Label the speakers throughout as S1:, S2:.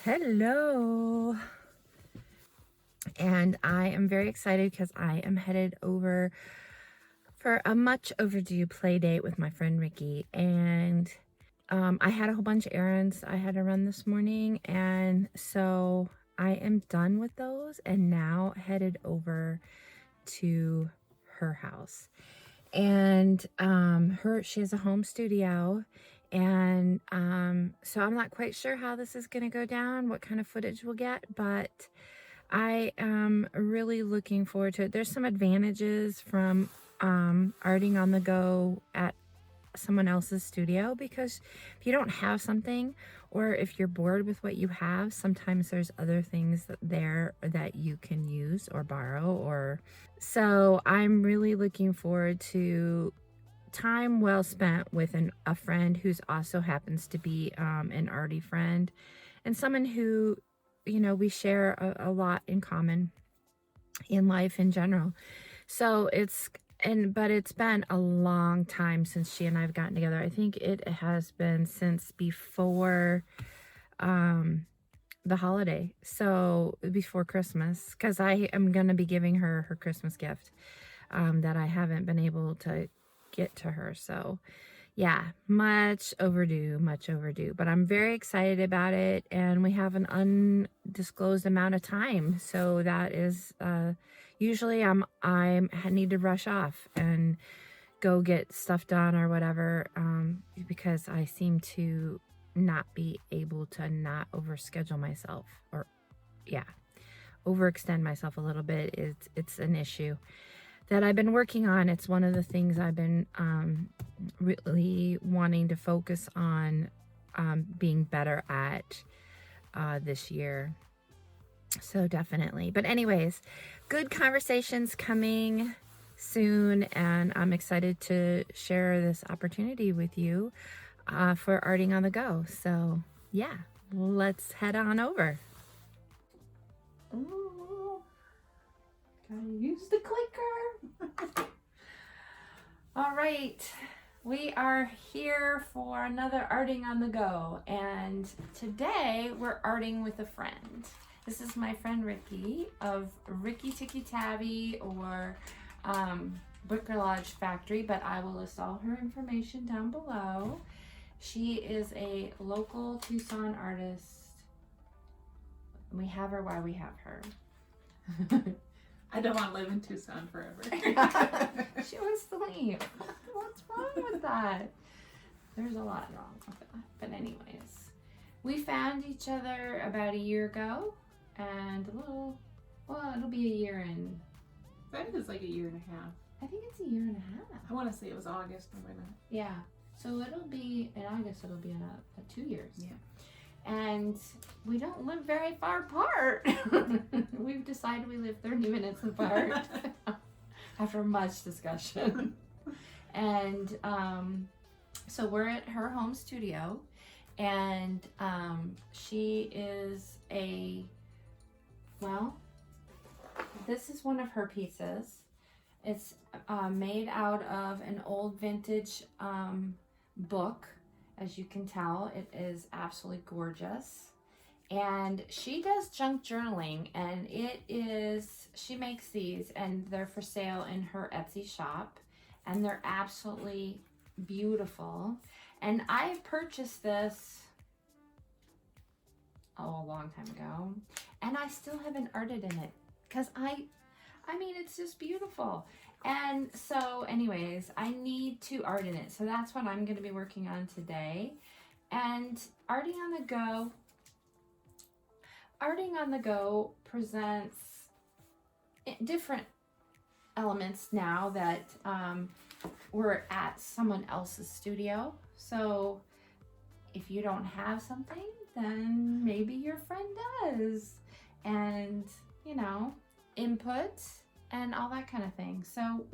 S1: Hello. And I am very excited because I am headed over for a much overdue play date with my friend Ricky. And I had a whole bunch of errands I had to run this morning. And so I am done with those and now headed over to her house. And she has a home studio. And so I'm not quite sure how this is going to go down, what kind of footage we'll get, but I am really looking forward to it. There's some advantages from arting on the go at someone else's studio, because if you don't have something, or if you're bored with what you have, sometimes there's other things there that you can use or borrow. Or so I'm really looking forward to time well spent with a friend who's also happens to be an arty friend, and someone who, you know, we share a lot in common in life in general. So but it's been a long time since she and I have gotten together. I think it has been since before the holiday, so before Christmas, because I am going to be giving her Christmas gift that I haven't been able to get to her. So yeah, much overdue, but I'm very excited about it, and we have an undisclosed amount of time. So that is, usually I need to rush off and go get stuff done or whatever, because I seem to not be able to not overschedule myself, or overextend myself a little bit. It's an issue that I've been working on. It's one of the things I've been really wanting to focus on being better at this year. So definitely. But anyways, good conversations coming soon, and I'm excited to share this opportunity with you for arting on the go. So yeah, let's head on over.
S2: Ooh, gotta use the clicker. All right, we are here for another arting on the go, and today we're arting with a friend. This is my friend Ricky of Ricky Ticky Tabby, or Bricolage Factory, but I will list all her information down below. She is a local Tucson artist. We have her while we have her.
S3: I don't want to live in Tucson forever.
S2: She wants to leave. What's wrong with that? There's a lot wrong with that. But anyways, we found each other about a year ago, and it'll be a year in.
S3: That is like a year and a half.
S2: I think it's a year and a half.
S3: I want to say it was August, but why not?
S2: Yeah. So it'll be in August. It'll be in a 2 years.
S3: Yeah.
S2: And we don't live very far apart. We've decided we live 30 minutes apart after much discussion. And so we're at her home studio, and she is this is one of her pieces. It's made out of an old vintage book. As you can tell, it is absolutely gorgeous. And she does junk journaling, and she makes these, and they're for sale in her Etsy shop, and they're absolutely beautiful. And I purchased this a long time ago, and I still haven't arted in it, because I mean, it's just beautiful. And so anyways, I need to art in it. So that's what I'm going to be working on today. And Arting on the Go presents different elements now that we're at someone else's studio. So if you don't have something, then maybe your friend does. And, you know, input and all that kind of thing. So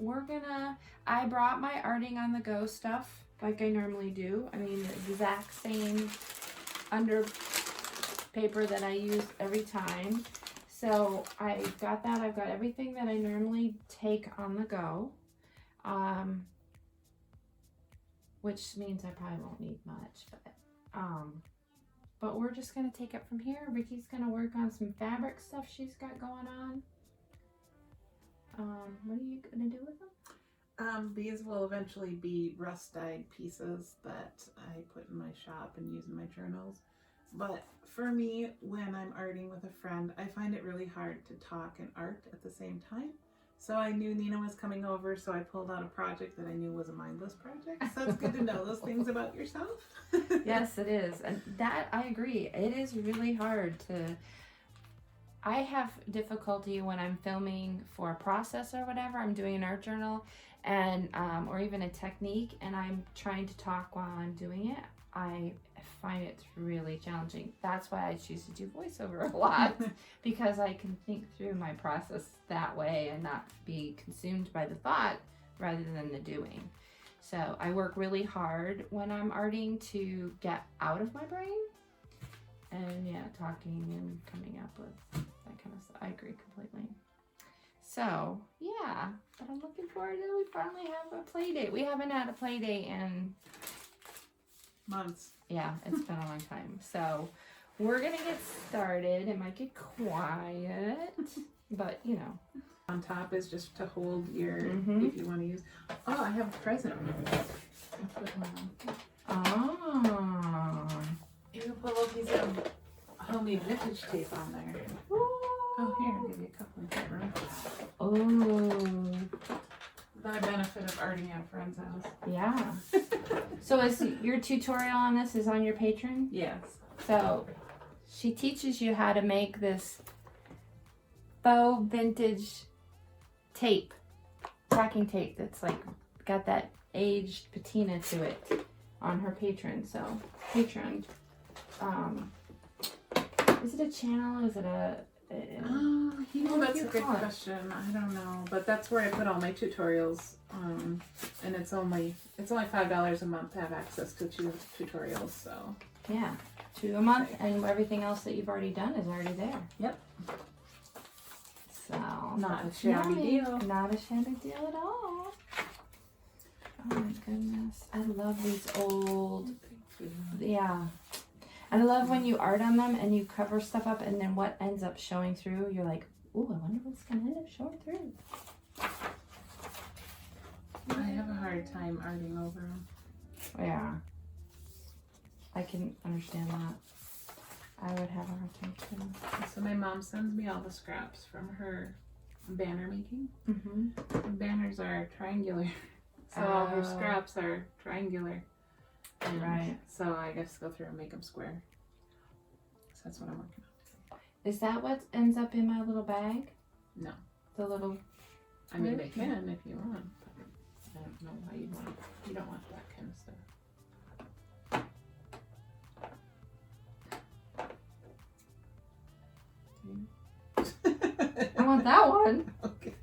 S2: I brought my Arting on the Go stuff like I normally do. I mean, the exact same under paper that I use every time. So I got that. I've got everything that I normally take on the go, which means I probably won't need much, but we're just gonna take it from here. Ricky's gonna work on some fabric stuff she's got going on. What are you gonna do with them?
S3: These will eventually be rust dyed pieces that I put in my shop and use in my journals. But for me, when I'm arting with a friend, I find it really hard to talk and art at the same time. So I knew Nina was coming over, so I pulled out a project that I knew was a mindless project. So it's good to know those things about yourself.
S2: Yes, it is. And that, I agree. It is really hard to... I have difficulty when I'm filming for a process or whatever. I'm doing an art journal and or even a technique, and I'm trying to talk while I'm doing it. I find it really challenging. That's why I choose to do voiceover a lot, because I can think through my process that way and not be consumed by the thought rather than the doing. So I work really hard when I'm arting to get out of my brain. And yeah, talking and coming up with that kind of stuff. I agree completely. So yeah, but I'm looking forward to we finally have a play date. We haven't had a play date in
S3: Months.
S2: yeah, it's been a long time. So we're gonna get started. It might get quiet, but you know.
S3: On top is just to hold your, if you want to use. Oh, I have a present.
S2: Oh.
S3: You can put a little piece of homemade vintage tape on there. Oh, here, I'll give you a couple in that room.
S2: Oh.
S3: The benefit of arting at a friend's house.
S2: Yeah. So is your tutorial on this is on your Patreon?
S3: Yes.
S2: So she teaches you how to make this faux vintage tape, tracking tape that's like got that aged patina to it on her Patreon. So Patreon, is it a channel? Is it a
S3: that's a good question. I don't know, but that's where I put all my tutorials. And it's only $5 a month to have access to 2 tutorials. So
S2: yeah, 2 a month, and everything else that you've already done is already there.
S3: Yep.
S2: So
S3: Not a shabby deal.
S2: Not a shabby deal at all. Oh my goodness, I love these old. Yeah. And I love when you art on them and you cover stuff up, and then what ends up showing through, you're like, ooh, I wonder what's going to end up showing through.
S3: I have a hard time arting over them.
S2: Yeah. I can understand that. I would have a hard time too.
S3: So my mom sends me all the scraps from her banner making.
S2: Mm-hmm.
S3: The banners are triangular. So all her scraps are triangular. And
S2: right.
S3: So I guess go through and make them square. So that's what I'm working on.
S2: Is that what ends up in my little bag?
S3: No.
S2: The little...
S3: I mean, they can if you want. But I don't know why you want it. You don't want that kind of stuff.
S2: I want that one.
S3: Okay.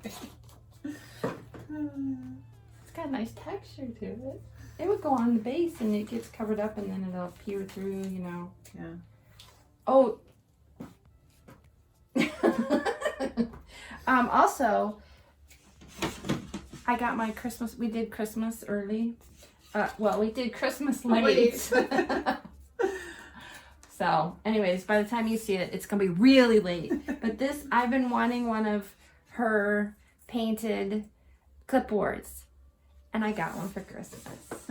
S2: It's got a nice texture to it. It would go on the base and it gets covered up and then it'll peer through, you know.
S3: Yeah.
S2: Oh. Also, I got my Christmas, we did Christmas early. Well, we did Christmas late. So, anyways, by the time you see it, it's going to be really late. But this, I've been wanting one of her painted clipboards. And I got one for Christmas.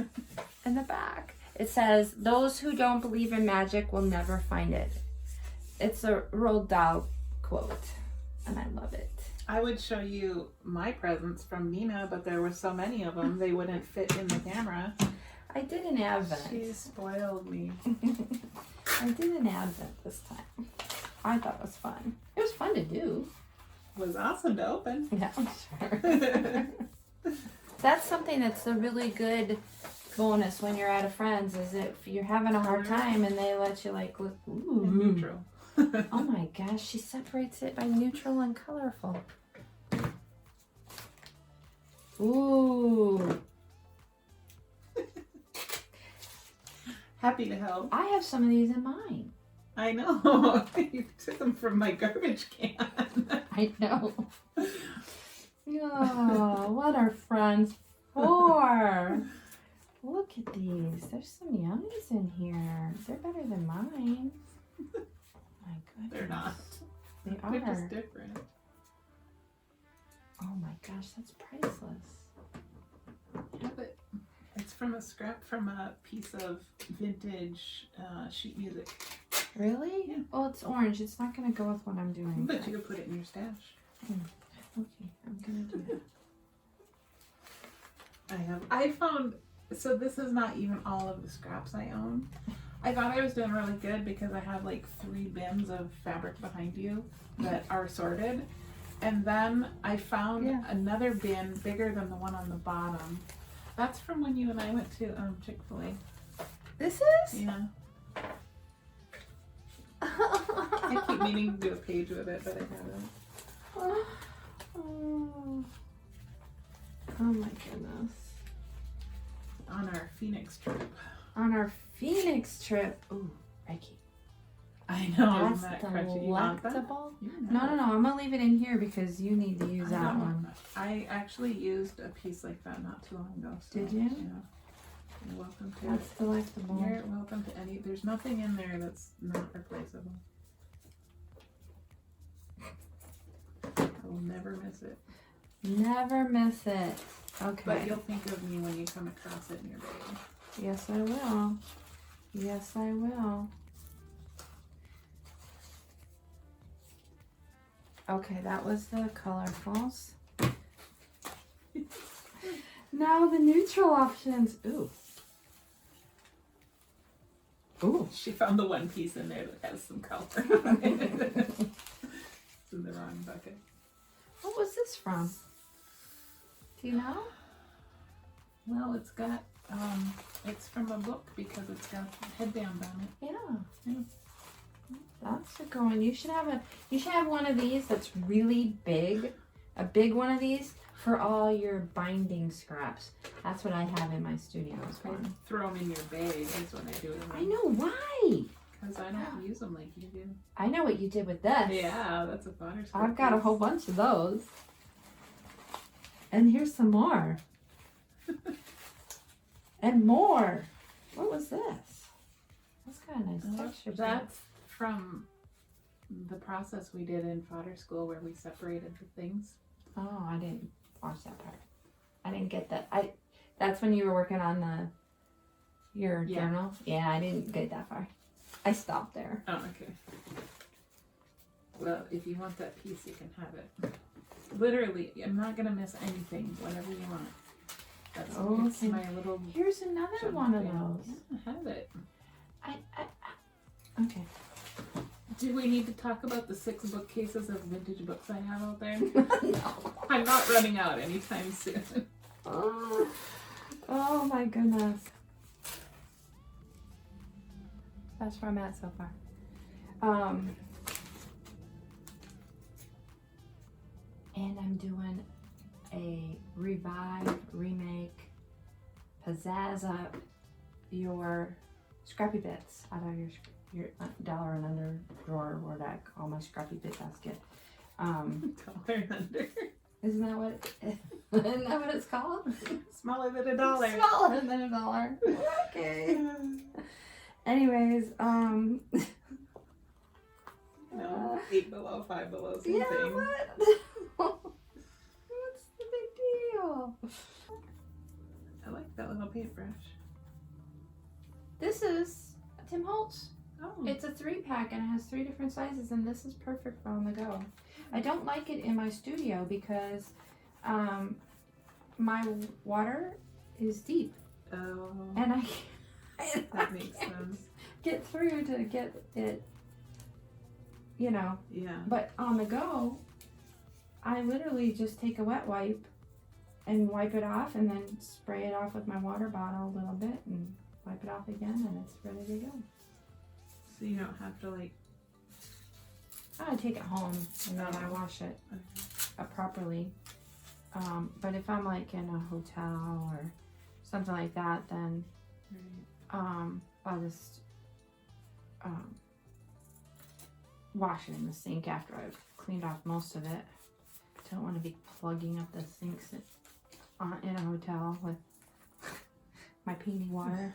S2: In the back, it says, "Those who don't believe in magic will never find it." It's a Roald Dahl quote. And I love it.
S3: I would show you my presents from Nina, but there were so many of them, they wouldn't fit in the camera.
S2: I did an advent.
S3: She spoiled me.
S2: I did an advent this time. I thought it was fun. It was fun to do.
S3: It was awesome to open.
S2: Yeah, I'm sure. That's something that's a really good bonus when you're at a friend's, is if you're having a hard time and they let you like look, ooh.
S3: Neutral.
S2: Oh my gosh, she separates it by neutral and colorful. Ooh.
S3: Happy to help.
S2: I have some of these in mine.
S3: I know. You took them from my garbage can.
S2: I know. Oh, what are friends for? Look at these. There's some yummies in here. They're better than mine. My goodness.
S3: They're not.
S2: They are.
S3: They're just different.
S2: Oh my gosh, that's priceless.
S3: Yeah, but it's from a scrap from a piece of vintage sheet music.
S2: Really?
S3: Yeah.
S2: Well, it's orange. It's not going to go with what I'm doing.
S3: But you could put it in your stash.
S2: Okay, I'm going to do that.
S3: I found, so this is not even all of the scraps I own. I thought I was doing really good because I have like 3 bins of fabric behind you that are sorted. And then I found another bin bigger than the one on the bottom. That's from when you and I went to Chick-fil-A.
S2: This is?
S3: Yeah. I keep meaning to do a page with it, but I haven't.
S2: Oh my goodness.
S3: On our Phoenix trip.
S2: On our Phoenix trip. Ooh, Becky.
S3: I know,
S2: That's
S3: isn't that crunchy? You want that?
S2: delectable.
S3: You
S2: No,
S3: know.
S2: I'm gonna leave it in here because you need to use
S3: I
S2: that
S3: don't know.
S2: one.
S3: I actually used a piece like that not too long ago. So,
S2: Did you?
S3: Yeah. You're welcome to
S2: That's delectable.
S3: You're welcome to any. There's nothing in there that's not replaceable. I will never miss it.
S2: Never miss it. Okay.
S3: But you'll think of me when you come across it in your bag.
S2: Yes, I will. Yes, I will. Okay, that was the colorfuls. Now the neutral options. Ooh. Ooh.
S3: She found the one piece in there that has some color. It's in the wrong bucket.
S2: What was this from? Do you know?
S3: Well, it's got, it's from a book because it's got a headband on it.
S2: Yeah.
S3: Yeah.
S2: That's a good one. You should have one of these that's really big. A big one of these for all your binding scraps. That's what I have in my studio as well.
S3: Throw them in your bag is what I do.
S2: I know why.
S3: Because I don't use them like you do.
S2: I know what you did with this.
S3: Yeah, that's a fodder scoop.
S2: I've got a whole bunch of those. And here's some more. And more. What was this? That's got a nice texture. to it.
S3: That's from the process we did in fodder school where we separated the things.
S2: Oh, I didn't watch that part. I didn't get that. That's when you were working on your journal. Yeah, I didn't get that far. I stopped there.
S3: Oh, okay. Well, if you want that piece, you can have it. Literally, I'm not gonna miss anything. Whatever you want. That's it's my little.
S2: Here's another
S3: junk
S2: one of
S3: bin.
S2: those.
S3: Yeah, have it.
S2: Okay.
S3: Do we need to talk about the 6 bookcases of vintage books I have out there?
S2: No.
S3: I'm not running out anytime soon.
S2: Oh my goodness. That's where I'm at so far. And I'm doing a revive, remake, pizzazz up your scrappy bits out of your dollar and under drawer, or that I call my scrappy bit basket.
S3: $1 and under.
S2: Isn't that what it's called?
S3: Smaller than $1.
S2: Smaller than $1. Okay. Anyways,
S3: No, 8 below, 5 below, same
S2: yeah,
S3: thing.
S2: what? What's the big deal?
S3: I like that little paintbrush.
S2: This is a Tim Holtz.
S3: Oh.
S2: It's a 3-pack and it has 3 different sizes, and this is perfect for on the go. I don't like it in my studio because my water is deep,
S3: Oh.
S2: and
S3: That makes sense.
S2: get through to get it, you know.
S3: Yeah.
S2: But on the go, I literally just take a wet wipe and wipe it off, and then spray it off with my water bottle a little bit and wipe it off again, and it's ready to go.
S3: So you don't have to like.
S2: I take it home and then I wash it properly. But if I'm like in a hotel or something like that, then I'll just wash it in the sink after I've cleaned off most of it. Don't want to be plugging up the sinks in a hotel with my peony water.